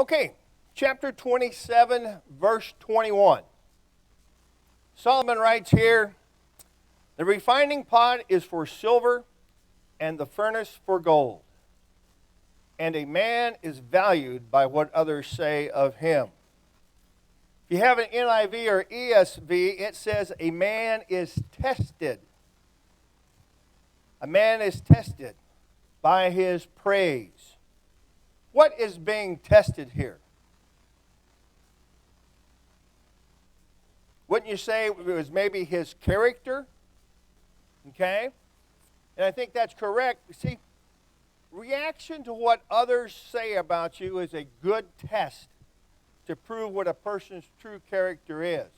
Okay, chapter 27, verse 21. Solomon writes here, "The refining pot is for silver, and the furnace for gold. And a man is valued by what others say of him." If you have an NIV or ESV, it says a man is tested. A man is tested by his praise. What is being tested here? Wouldn't you say it was maybe his character? Okay? And I think that's correct. See, reaction to what others say about you is a good test to prove what a person's true character is.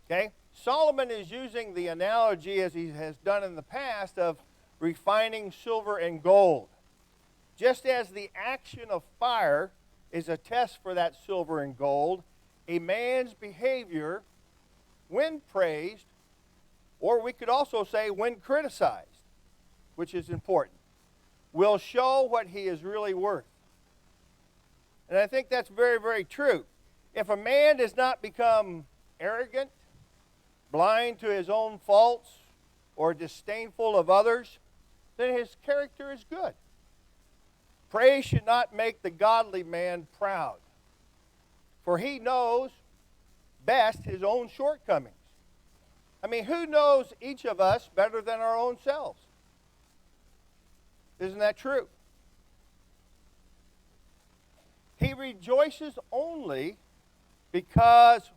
Okay? Solomon is using the analogy, as he has done in the past, of refining silver and gold. Just as the action of fire is a test for that silver and gold, a man's behavior, when praised, or we could also say when criticized, which is important, will show what he is really worth. And I think that's very, very true. If a man does not become arrogant, blind to his own faults, or disdainful of others, then his character is good. Praise should not make the godly man proud, for he knows best his own shortcomings. I mean, who knows each of us better than our own selves? Isn't that true? He rejoices only because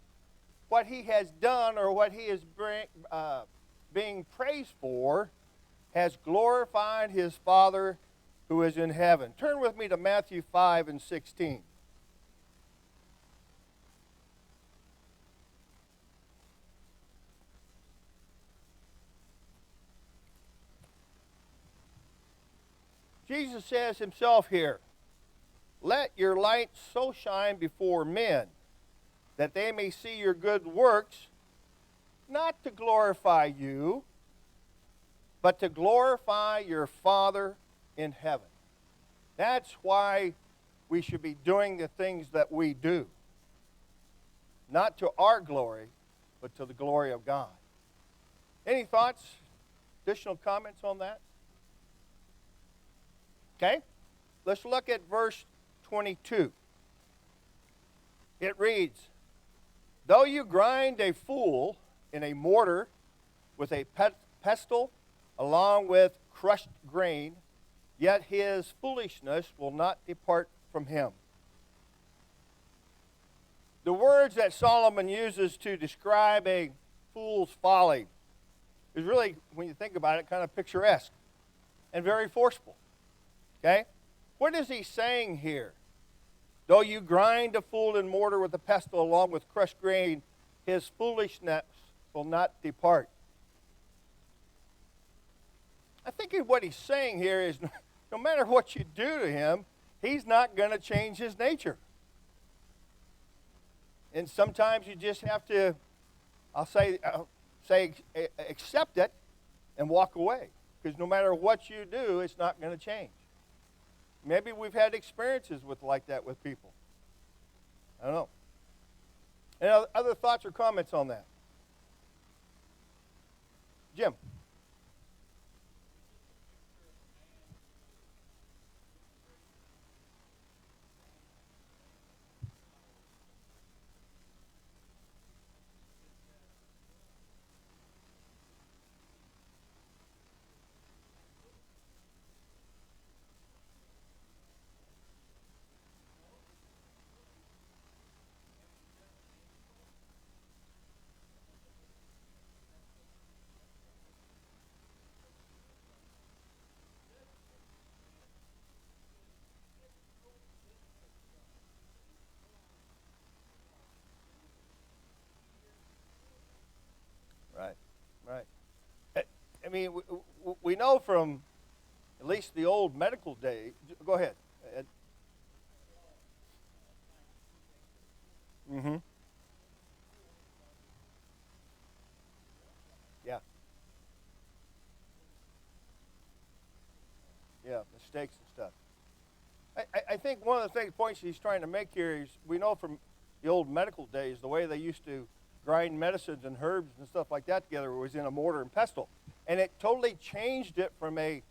what he has done or what he is being praised for has glorified his Father who is in heaven. Turn with me to Matthew 5 and 16. Jesus says himself here, "Let your light so shine before men that they may see your good works, not to glorify you, but to glorify your Father in heaven." That's why we should be doing the things that we do. Not to our glory, but to the glory of God. Any thoughts, additional comments on that? Okay, let's look at verse 22. It reads, "Though you grind a fool in a mortar with a pestle along with crushed grain, yet his foolishness will not depart from him." The words that Solomon uses to describe a fool's folly is really, when you think about it, kind of picturesque and very forceful. Okay? What is he saying here? Though you grind a fool in mortar with a pestle along with crushed grain, his foolishness will not depart. I think what he's saying here is no matter what you do to him, he's not going to change his nature. And sometimes you just have to, I'll say accept it and walk away. Because no matter what you do, it's not going to change. Maybe we've had experiences like that with people. I don't know. Any other thoughts or comments on that? Jim? Right, right. I mean, we know from at least the old medical days. Go ahead. Mm-hmm. Yeah, yeah, mistakes and stuff. I think one of the points he's trying to make here is we know from the old medical days, the way they used to grind medicines and herbs and stuff like that together was in a mortar and pestle. And it totally changed it from a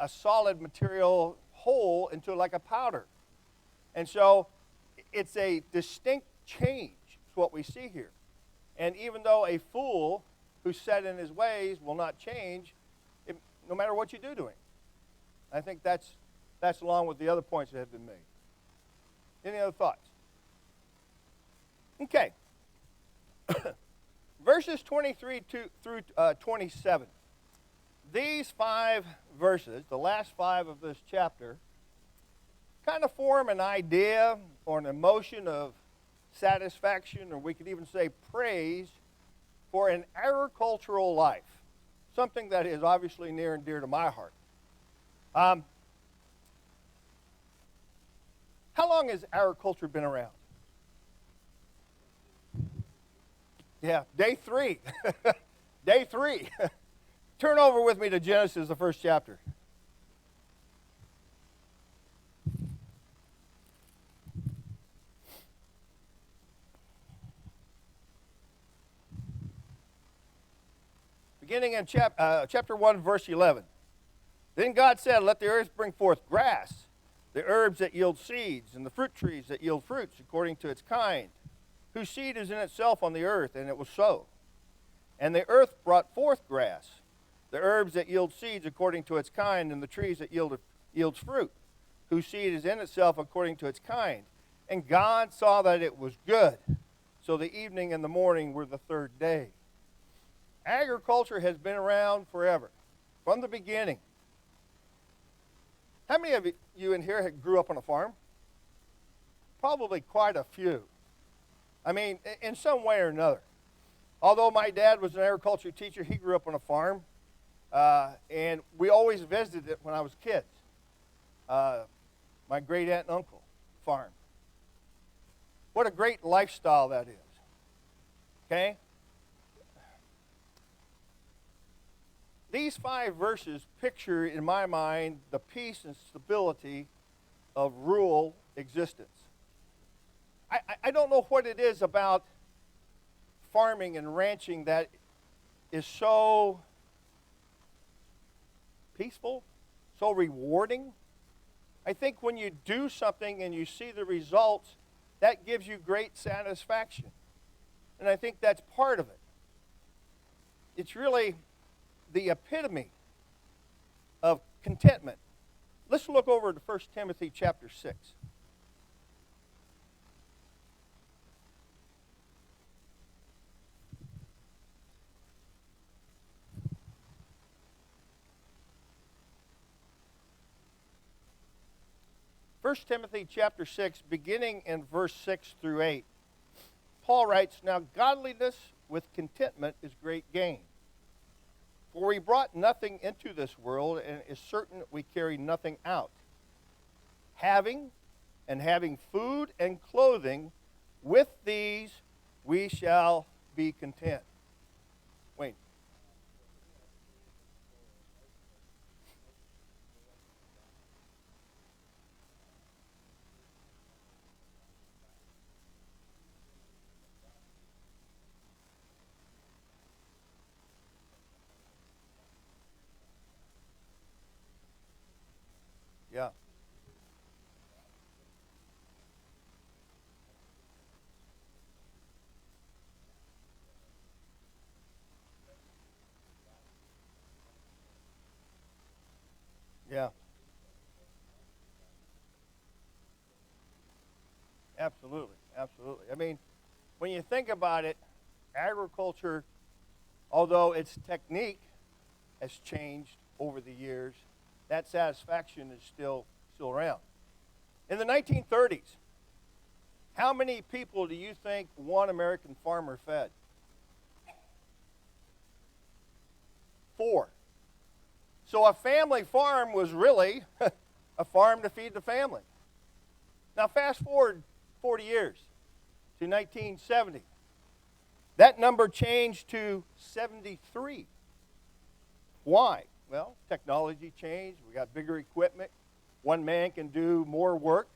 solid material whole into like a powder. And so it's a distinct change, is what we see here. And even though a fool who's set in his ways will not change, no matter what you do to him. I think that's along with the other points that have been made. Any other thoughts? Okay. Verses 23 through 27. These 5 verses, the last 5 of this chapter, kind of form an idea or an emotion of satisfaction, or we could even say praise, for an agricultural life, something that is obviously near and dear to my heart. How long has agriculture been around? Yeah, day 3. Day 3. Turn over with me to Genesis, the 1st chapter. Beginning in chapter 1, verse 11. Then God said, let the earth bring forth grass, the herbs that yield seeds, and the fruit trees that yield fruits according to its kind, whose seed is in itself on the earth, and it was so. And the earth brought forth grass, the herbs that yield seeds according to its kind, and the trees that yields fruit, whose seed is in itself according to its kind. And God saw that it was good. So the evening and the morning were the 3rd day. Agriculture has been around forever, from the beginning. How many of you in here grew up on a farm? Probably quite a few. I mean, in some way or another. Although my dad was an agriculture teacher, he grew up on a farm, and we always visited it when I was kids. My great aunt and uncle farm. What a great lifestyle that is. Okay? These 5 verses picture, in my mind, the peace and stability of rural existence. I don't know what it is about farming and ranching that is so peaceful, so rewarding. I think when you do something and you see the results, that gives you great satisfaction. And I think that's part of it. It's really the epitome of contentment. Let's look over to 1 Timothy chapter 6. First Timothy chapter 6, beginning in verse 6 through 8, Paul writes, now godliness with contentment is great gain. For we brought nothing into this world, and it is certain we carry nothing out. Having food and clothing, with these we shall be content. Wayne. Yeah. Yeah. Absolutely. Absolutely. I mean, when you think about it, agriculture, although its technique has changed over the years, that satisfaction is still around. In the 1930s, how many people do you think one American farmer fed? 4. So a family farm was really a farm to feed the family. Now fast forward 40 years to 1970. That number changed to 73. Why? Well, technology changed. We got bigger equipment. One man can do more work.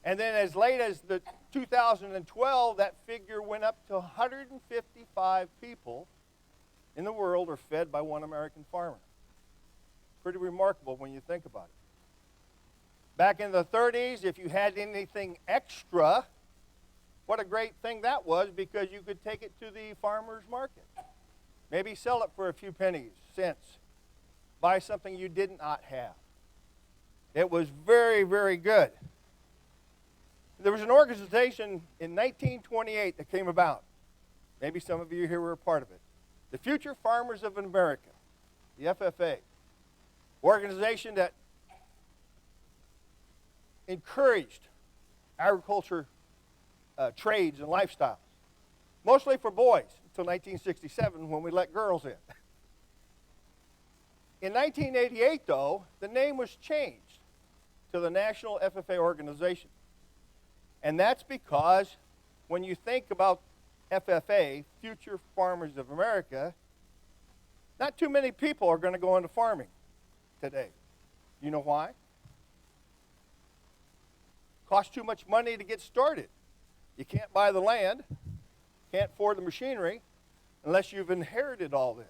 And then as late as the 2012, that figure went up to 155 people in the world are fed by one American farmer. Pretty remarkable when you think about it. Back in the 30s, if you had anything extra, what a great thing that was, because you could take it to the farmer's market. Maybe sell it for a few pennies, cents. Buy something you did not have. It was very, very good. There was an organization in 1928 that came about. Maybe some of you here were a part of it. The Future Farmers of America, the FFA. Organization that encouraged agriculture trades and lifestyles, mostly for boys, until 1967 when we let girls in. In 1988, though, the name was changed to the National FFA Organization. And that's because when you think about FFA, Future Farmers of America, not too many people are going to go into farming today. You know why? Costs too much money to get started. You can't buy the land, can't afford the machinery, unless you've inherited all this.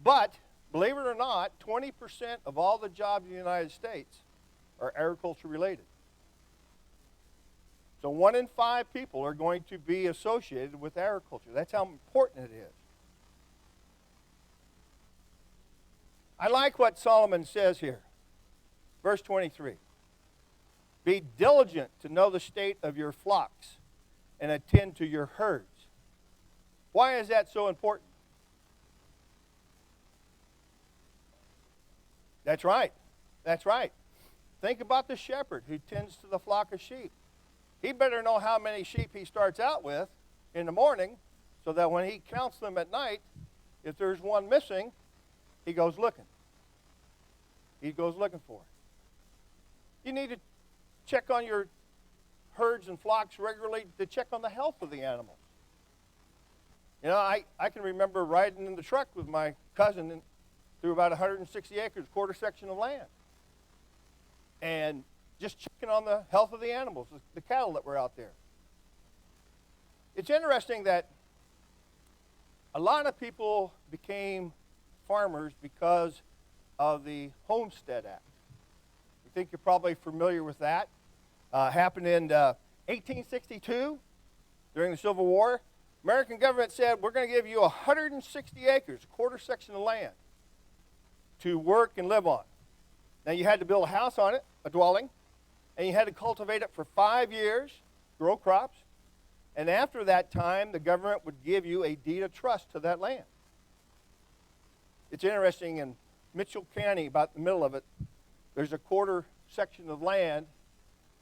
But, believe it or not, 20% of all the jobs in the United States are agriculture related. So 1 in 5 people are going to be associated with agriculture. That's how important it is. I like what Solomon says here. Verse 23. Be diligent to know the state of your flocks and attend to your herds. Why is that so important? That's right. That's right. Think about the shepherd who tends to the flock of sheep. He better know how many sheep he starts out with in the morning, so that when he counts them at night, if there's one missing, he goes looking. He goes looking for it. You need to check on your herds and flocks regularly to check on the health of the animals. You know, I can remember riding in the truck with my cousin through about 160 acres, quarter section of land, and just checking on the health of the animals, the cattle that were out there. It's interesting that a lot of people became farmers because of the Homestead Act. I think you're probably familiar with that. Happened in 1862 during the Civil War. American government said, we're going to give you 160 acres, a quarter section of land, to work and live on. Now you had to build a house on it, a dwelling, and you had to cultivate it for 5 years, grow crops, and after that time, the government would give you a deed of trust to that land. It's interesting, in Mitchell County, about the middle of it, there's a quarter section of land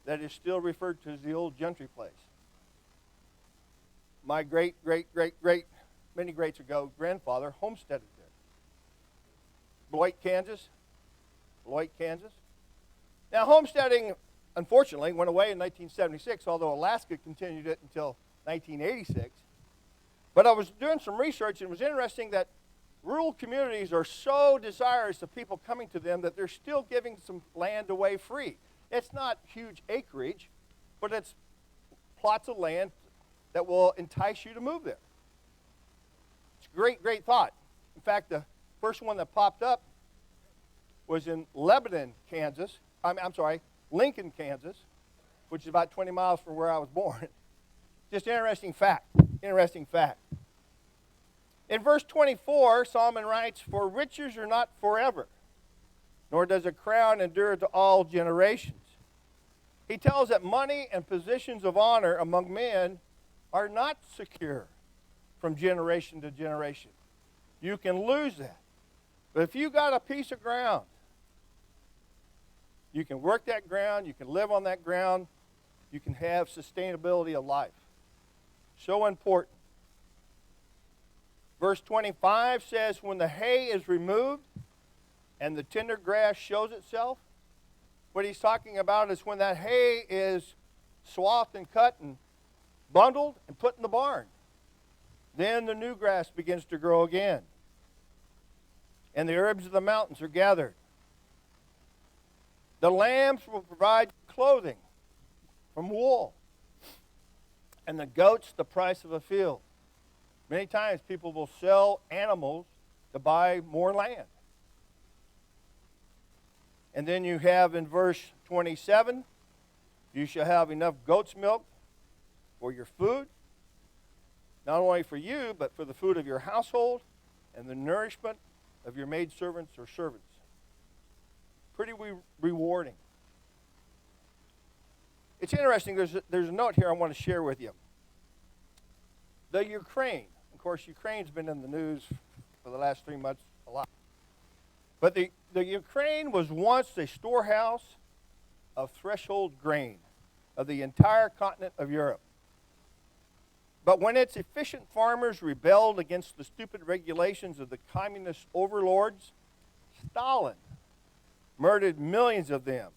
that is still referred to as the old Gentry place. My great, many greats ago, grandfather homesteaded there. Beloit, Kansas. Now, homesteading, unfortunately, went away in 1976, although Alaska continued it until 1986. But I was doing some research, and it was interesting that rural communities are so desirous of people coming to them that they're still giving some land away free. It's not huge acreage, but it's plots of land that will entice you to move there. It's a great thought. In fact, the first one that popped up was in Lebanon, Kansas. Lincoln, Kansas, which is about 20 miles from where I was born. Just interesting fact. In verse 24, Solomon writes, for riches are not forever, nor does a crown endure to all generations. He tells that money and positions of honor among men are not secure from generation to generation. You can lose that. But if you got a piece of ground, you can work that ground, you can live on that ground, you can have sustainability of life. So important. Verse 25 says, when the hay is removed and the tender grass shows itself, what he's talking about is when that hay is swathed and cut and bundled and put in the barn. Then the new grass begins to grow again. and the herbs of the mountains are gathered. The lambs will provide clothing from wool, and the goats the price of a field. Many times people will sell animals to buy more land. And then you have in verse 27, you shall have enough goat's milk for your food, not only for you, but for the food of your household and the nourishment of your maidservants or servants. Pretty rewarding. It's interesting, there's a note here I want to share with you. The Ukraine, of course, Ukraine's been in the news for the last 3 months a lot. But the Ukraine was once a storehouse of threshold grain of the entire continent of Europe. But when its efficient farmers rebelled against the stupid regulations of the communist overlords, Stalin murdered millions of them.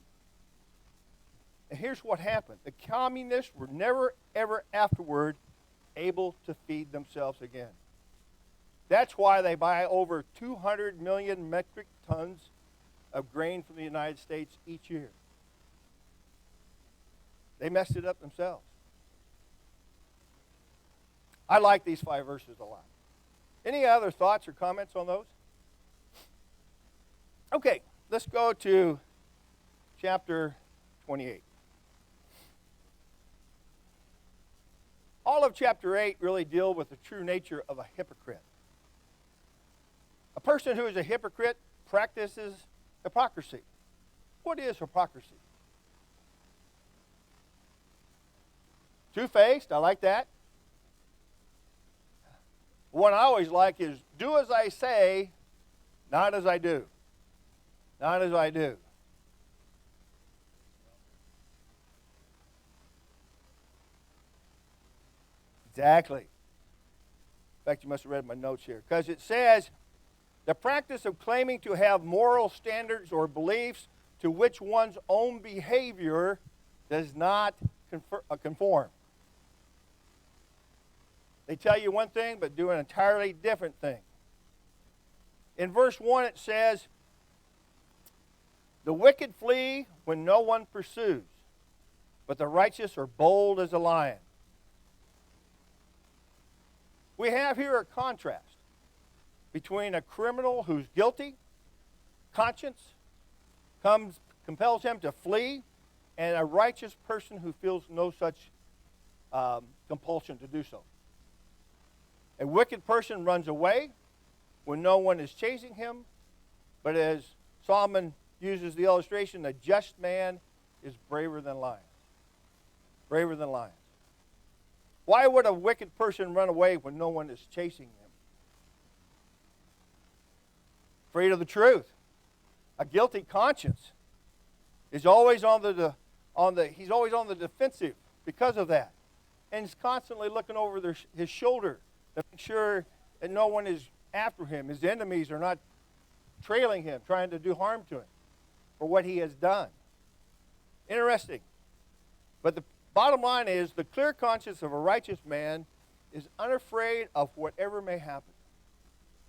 And here's what happened. The communists were never, ever afterward able to feed themselves again. That's why they buy over 200 million metric tons of grain from the United States each year. They messed it up themselves. I like these 5 verses a lot. Any other thoughts or comments on those? Okay, let's go to chapter 28. All of chapter 8 really deal with the true nature of a hypocrite. A person who is a hypocrite practices hypocrisy. What is hypocrisy? Two-faced, I like that. One I always like is, do as I say, not as I do. Not as I do. Exactly. In fact, you must have read my notes here. Because it says, the practice of claiming to have moral standards or beliefs to which one's own behavior does not conform. They tell you one thing, but do an entirely different thing. In verse 1, it says, the wicked flee when no one pursues, but the righteous are bold as a lion. We have here a contrast between a criminal who's guilty, conscience compels him to flee, and a righteous person who feels no such compulsion to do so. A wicked person runs away when no one is chasing him, but as Solomon uses the illustration, a just man is braver than lions. Braver than lions. Why would a wicked person run away when no one is chasing him? Afraid of the truth. A guilty conscience is always he's always on the defensive because of that. And he's constantly looking over his shoulder to make sure that no one is after him. His enemies are not trailing him, trying to do harm to him for what he has done. Interesting. But the bottom line is, the clear conscience of a righteous man is unafraid of whatever may happen.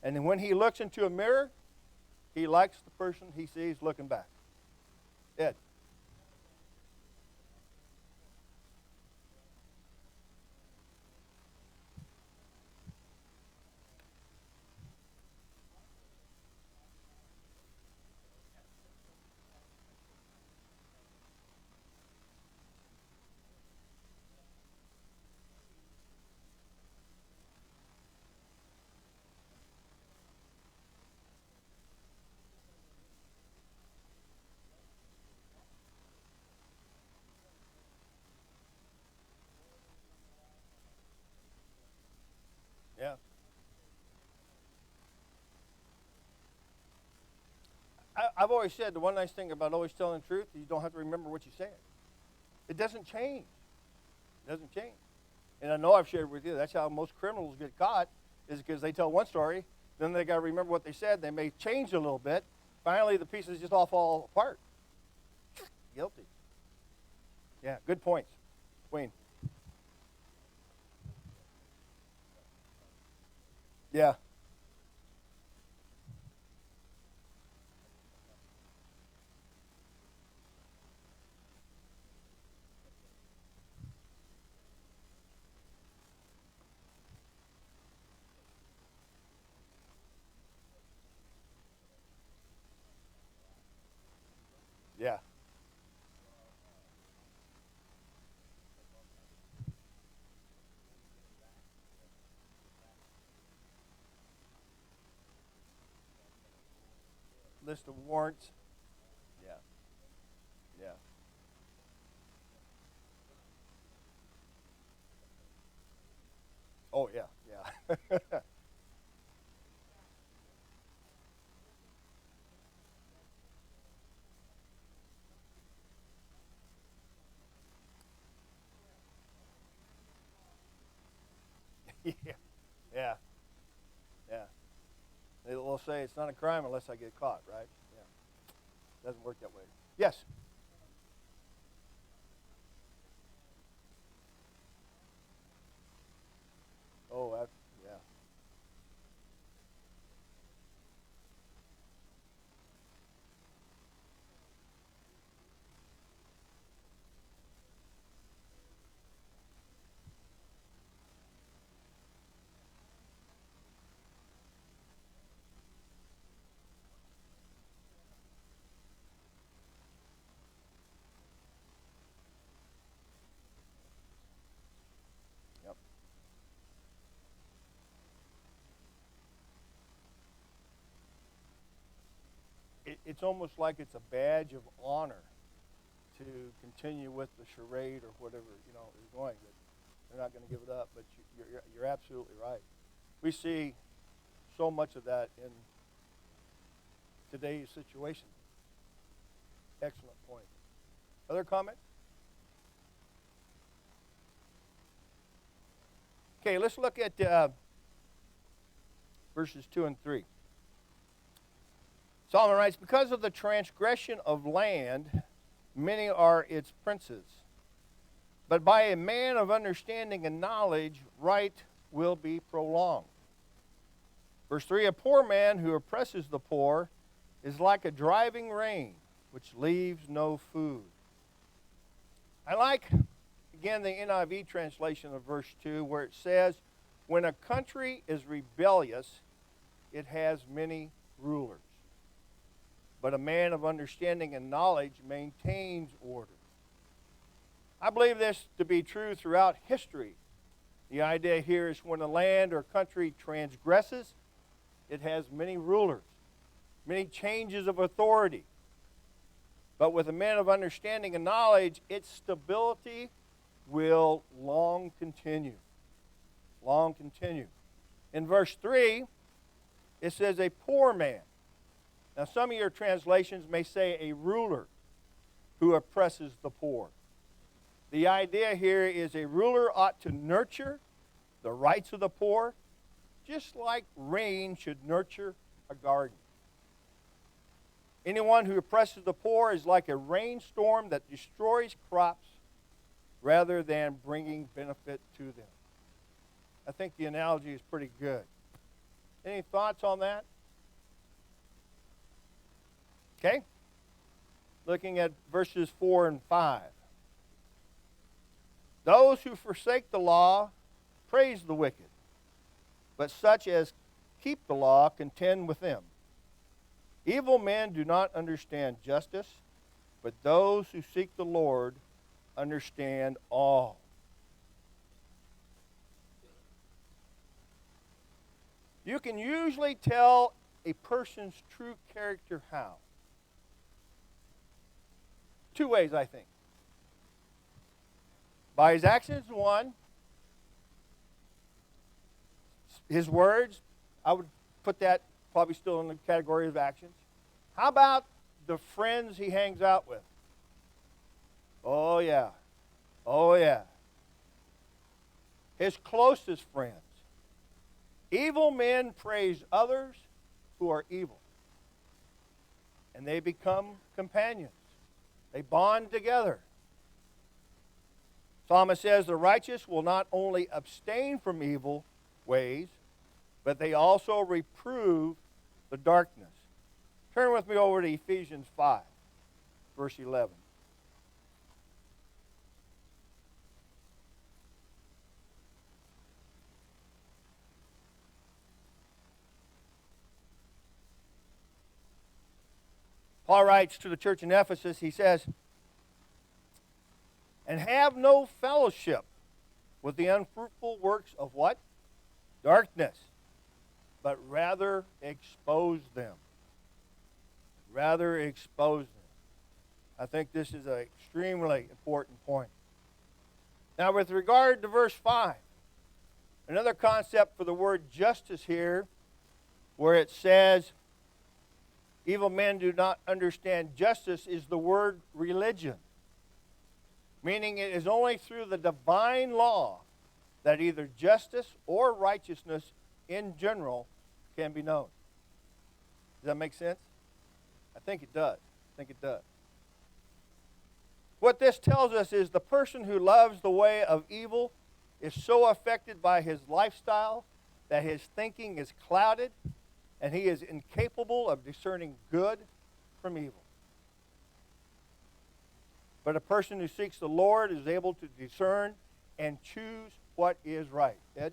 And when he looks into a mirror, he likes the person he sees looking back. Ed. Yeah. I've always said the one nice thing about always telling the truth is you don't have to remember what you said. It doesn't change. It doesn't change. And I know I've shared with you, that's how most criminals get caught, is because they tell one story, then they got to remember what they said. They may change a little bit. Finally, the pieces just all fall apart. Guilty. Yeah, good points. Wayne. Yeah. list of warrants. Yeah. Yeah. Oh, yeah. Yeah. Yeah. Yeah. Yeah. They'll say it's not a crime unless I get caught, right? Yeah. Doesn't work that way. Yes. Oh, yeah. Yep. It's almost like it's a badge of honor to continue with the charade or whatever is going. That they're not going to give it up. But you're absolutely right. We see so much of that in today's situation. Excellent point. Other comment? Okay, let's look at verses 2 and 3. Solomon writes, because of the transgression of land, many are its princes. But by a man of understanding and knowledge, right will be prolonged. Verse 3, a poor man who oppresses the poor is like a driving rain, which leaves no food. I like, again, the NIV translation of verse 2, where it says, when a country is rebellious, it has many rulers. But a man of understanding and knowledge maintains order. I believe this to be true throughout history. The idea here is when a land or country transgresses, it has many rulers, many changes of authority. But with a man of understanding and knowledge, its stability will long continue. Long continue. In verse 3, it says a poor man. Now, some of your translations may say a ruler who oppresses the poor. The idea here is a ruler ought to nurture the rights of the poor, just like rain should nurture a garden. Anyone who oppresses the poor is like a rainstorm that destroys crops rather than bringing benefit to them. I think the analogy is pretty good. Any thoughts on that? Okay. Looking at verses 4 and 5. Those who forsake the law praise the wicked, but such as keep the law contend with them. Evil men do not understand justice, but those who seek the Lord understand all. You can usually tell a person's true character how? Two ways, I think. By his actions, one. His words, I would put that probably still in the category of actions. How about the friends he hangs out with? Oh, yeah. Oh, yeah. His closest friends. Evil men praise others who are evil, and they become companions. They bond together. Psalmist says the righteous will not only abstain from evil ways, but they also reprove the darkness. Turn with me over to Ephesians 5, verse 11. Paul writes to the church in Ephesus, he says, and have no fellowship with the unfruitful works of what? Darkness, but rather expose them. rather expose them. I think this is an extremely important point. Now, with regard to verse 5, another concept for the word justice here, where it says, evil men do not understand justice, is the word religion. Meaning it is only through the divine law that either justice or righteousness in general can be known. Does that make sense? I think it does. What this tells us is the person who loves the way of evil is so affected by his lifestyle that his thinking is clouded and he is incapable of discerning good from evil. But a person who seeks the Lord is able to discern and choose what is right. Ed?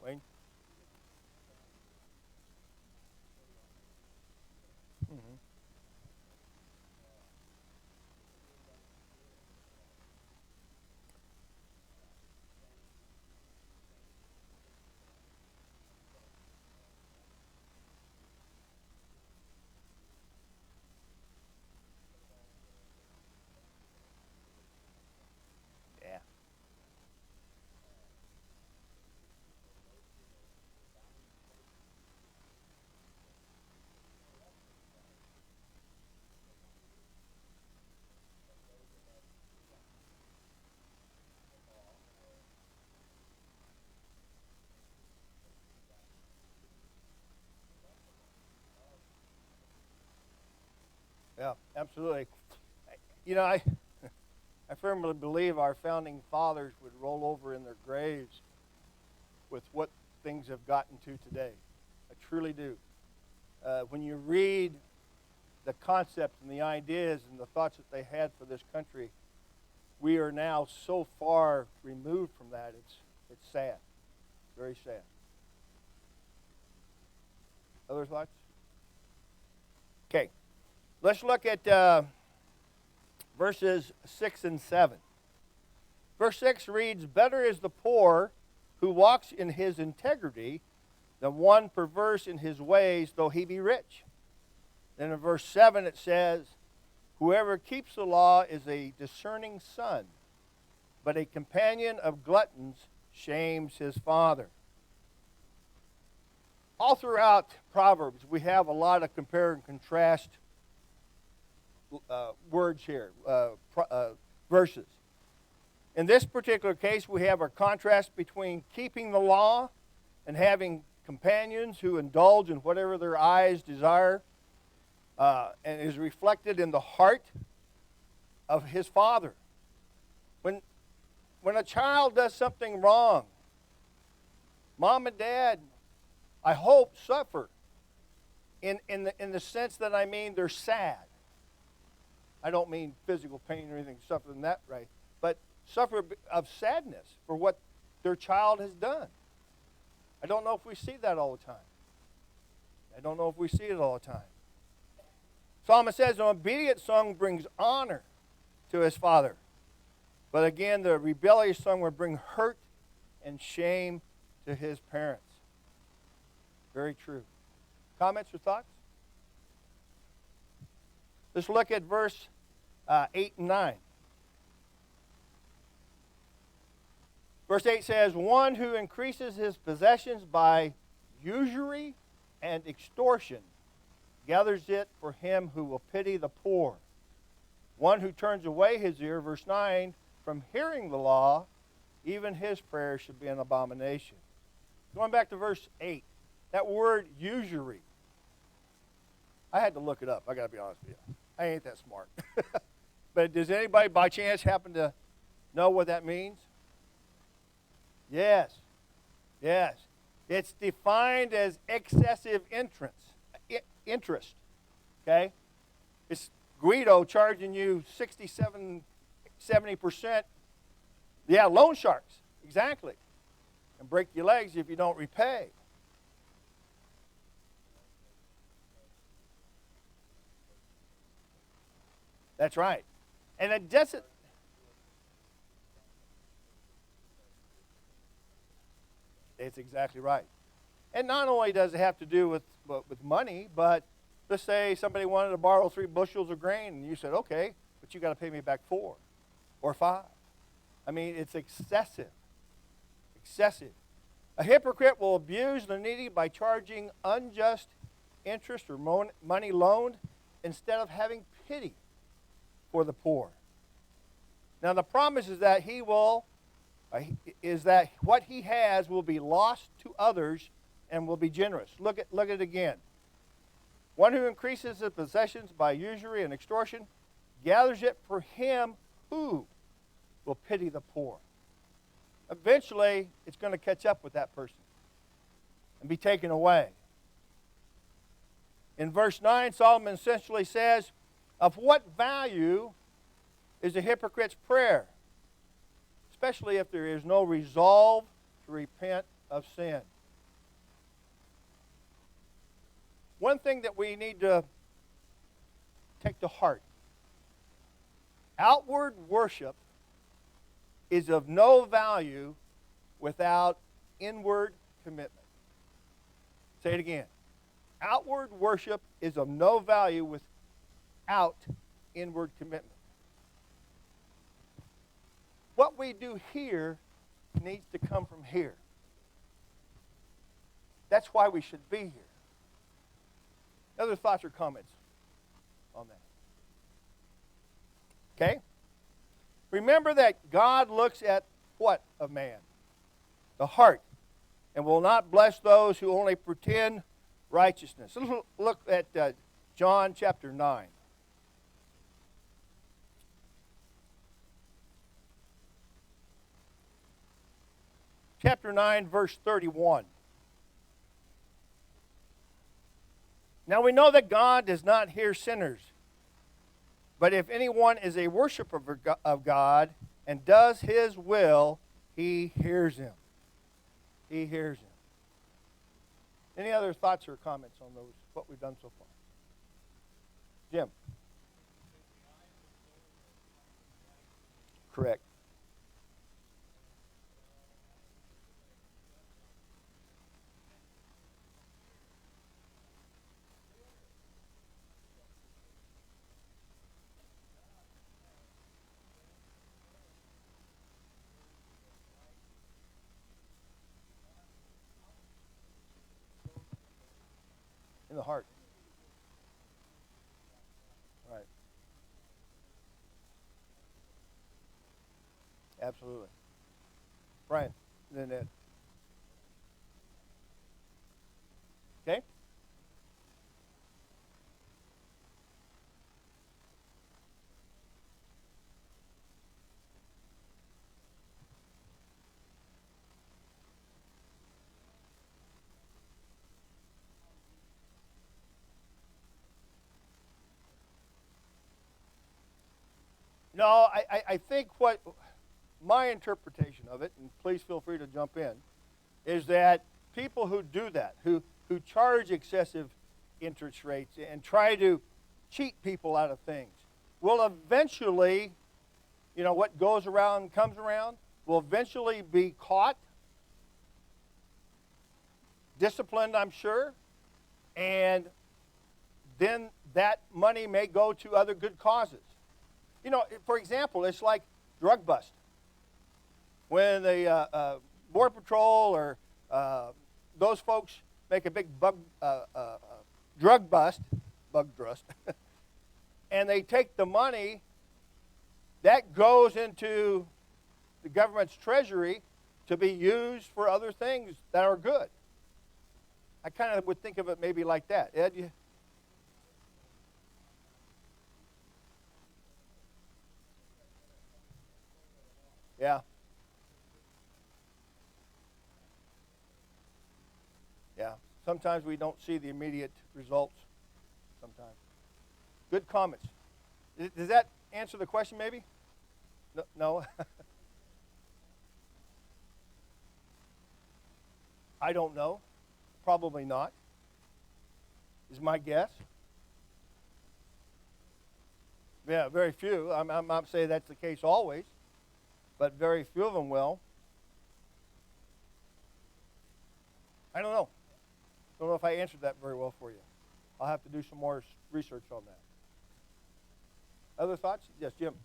Wayne? Mm-hmm. Yeah. Yeah, absolutely. You know, I firmly believe our founding fathers would roll over in their graves with what things have gotten to today. I truly do. When you read the concepts and the ideas and the thoughts that they had for this country, we are now so far removed from that. It's sad, very sad. Other thoughts? Okay, let's look at verses 6 and 7. Verse 6 reads, "Better is the poor who walks in his integrity than one perverse in his ways, though he be rich." Then in verse 7 it says, "Whoever keeps the law is a discerning son, but a companion of gluttons shames his father." All throughout Proverbs, we have a lot of compare and contrast words here, verses. In this particular case, we have a contrast between keeping the law and having companions who indulge in whatever their eyes desire, and is reflected in the heart of his father. When a child does something wrong, mom and dad, I hope, suffer in the sense that I mean they're sad. I don't mean physical pain or anything, suffer in that way, but suffer of sadness for what their child has done. I don't know if we see that all the time. Psalmist says, "An obedient son brings honor to his father." But again, the rebellious son will bring hurt and shame to his parents. Very true. Comments or thoughts? Let's look at verse 8 and 9. Verse 8 says, "One who increases his possessions by usury and extortion gathers it for him who will pity the poor. One who turns away his ear," verse 9, "from hearing the law, even his prayer should be an abomination." Going back to verse 8, that word usury, I had to look it up. I got to be honest with you. I ain't that smart. But does anybody by chance happen to know what that means? Yes. It's defined as excessive interest. Okay? It's Guido charging you 67 70%. Yeah, loan sharks, exactly. And break your legs if you don't repay. That's right. And it doesn't. It's exactly right. And not only does it have to do with money, but let's say somebody wanted to borrow 3 bushels of grain, and you said, okay, but you got to pay me back 4 or 5. I mean, it's excessive. Excessive. A hypocrite will abuse the needy by charging unjust interest or money loaned instead of having pity for the poor. Now, the promise is that what he has will be lost to others and will be generous. Look at it again. One who increases his possessions by usury and extortion gathers it for him who will pity the poor. Eventually, it's going to catch up with that person and be taken away. In verse 9, Solomon essentially says, of what value is a hypocrite's prayer, especially if there is no resolve to repent of sin? One thing that we need to take to heart, outward worship is of no value without inward commitment. Say it again. Outward worship is of no value without inward commitment. What we do here needs to come from here. That's why we should be here. Other thoughts or comments on that? Okay? Remember that God looks at what of man? The heart. And will not bless those who only pretend righteousness. Let's look at John chapter 9. Chapter 9, verse 31. Now we know that God does not hear sinners. But if anyone is a worshiper of God and does his will, he hears him. He hears him. Any other thoughts or comments on those, what we've done so far? Jim? Correct. In the heart. Right. Absolutely. Brian, then Ed. Okay? No, I think what my interpretation of it, and please feel free to jump in, is that people who do that, who charge excessive interest rates and try to cheat people out of things, will eventually, what goes around comes around, will eventually be caught, disciplined, I'm sure, and then that money may go to other good causes. For example, it's like drug bust. When the Border Patrol or those folks make a big drug bust, and they take the money, that goes into the government's treasury to be used for other things that are good. I kind of would think of it maybe like that. Ed, you? Yeah. Yeah. Sometimes we don't see the immediate results. Sometimes. Good comments. Does that answer the question maybe? No, no. I don't know. Probably not, is my guess. Yeah, very few. I'm not saying that's the case always, but very few of them will. I don't know. Don't know if I answered that very well for you. I'll have to do some more research on that. Other thoughts? Yes, Jim.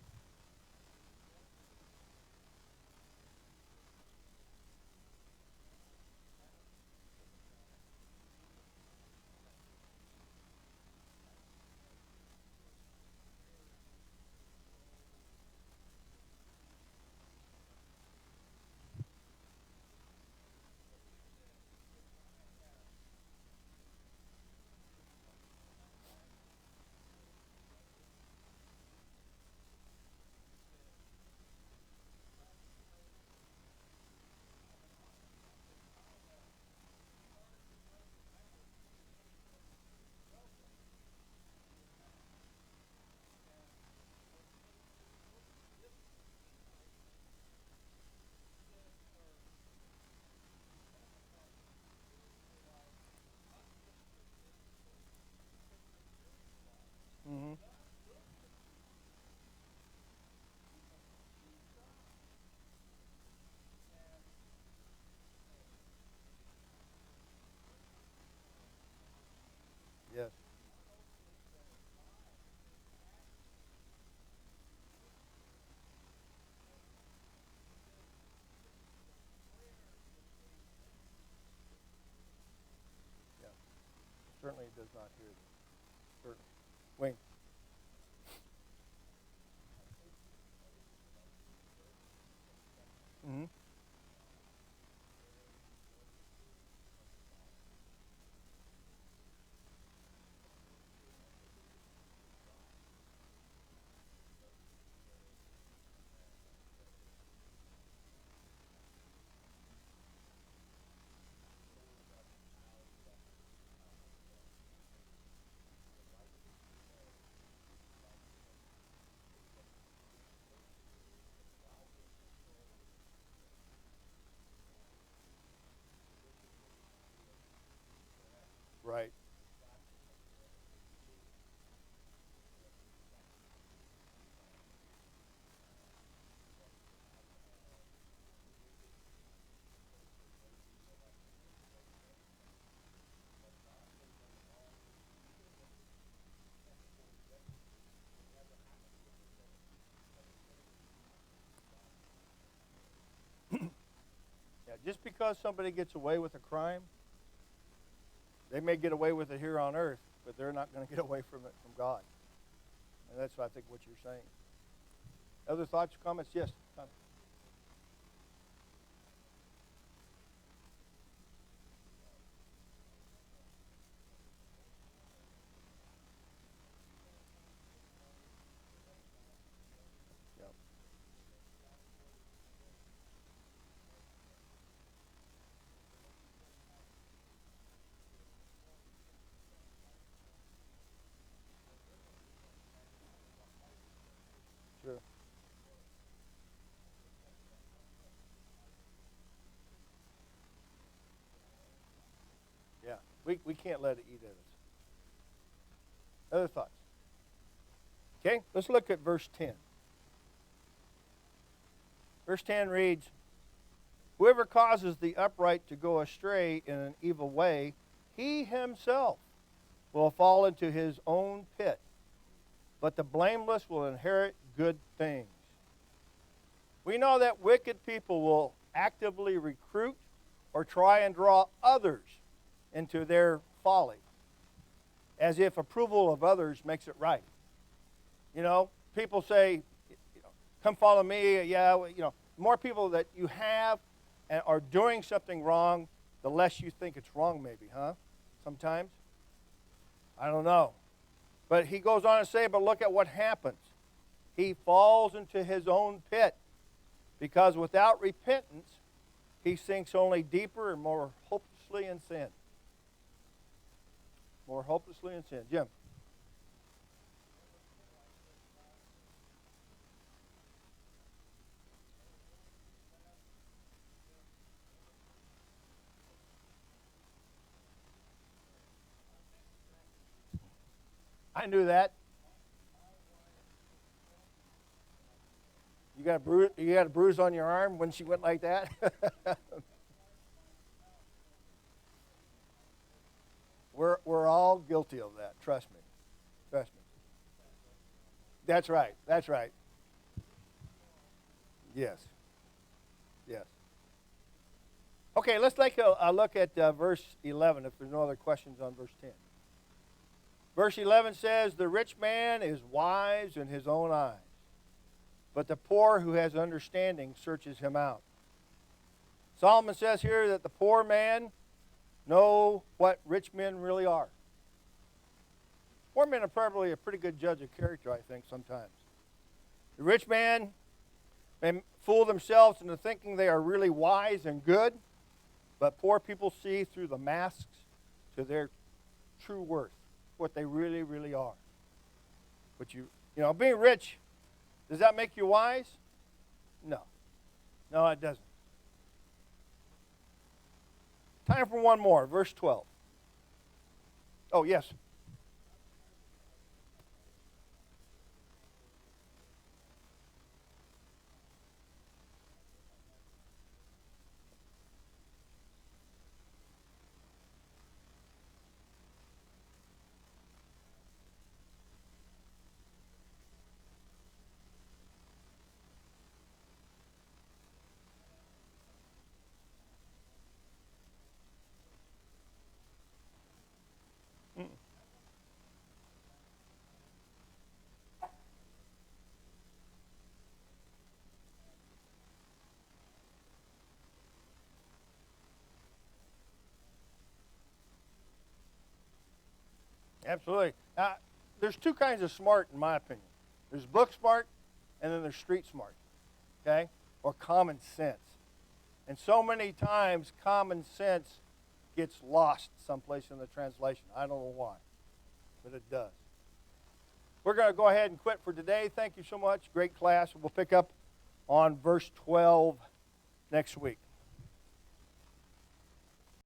Mm-hmm. Yes. Yeah. Certainly it does not hear them. Certainly. Wayne. Mm-hmm. Right. Yeah. Just because somebody gets away with a crime, they may get away with it here on earth, but they're not going to get away from it from God. And that's, I think, what you're saying. Other thoughts, comments? Yes. Tom. Yeah. Sure. Yeah. We can't let it eat at us. Other thoughts? Okay. Let's look at verse 10. Verse 10 reads, whoever causes the upright to go astray in an evil way, he himself will fall into his own pit, but the blameless will inherit good things. We know that wicked people will actively recruit or try and draw others into their folly, as if approval of others makes it right. You know, people say, come follow me. Yeah, more people that you have and are doing something wrong, the less you think it's wrong, maybe, huh? Sometimes. I don't know. But he goes on to say, but look at what happens. He falls into his own pit because without repentance, he sinks only deeper and more hopelessly in sin. More hopelessly in sin. Jim. I knew that. You got a bruise. You got a bruise on your arm when she went like that. We're all guilty of that. Trust me. Trust me. That's right. That's right. Yes. Yes. Okay, let's take a look at verse 11 if there's no other questions on verse 10. Verse 11 says, "The rich man is wise in his own eyes, but the poor who has understanding searches him out." Solomon says here that the poor man know what rich men really are. Poor men are probably a pretty good judge of character, I think, sometimes. The rich man may fool themselves into thinking they are really wise and good, but poor people see through the masks to their true worth, what they really, really are. But being rich, does that make you wise? No. No, it doesn't. Time for one more, verse 12. Oh, yes. Absolutely. There's two kinds of smart, in my opinion. There's book smart, and then there's street smart, okay, or common sense. And so many times, common sense gets lost someplace in the translation. I don't know why, but it does. We're going to go ahead and quit for today. Thank you so much. Great class. We'll pick up on verse 12 next week.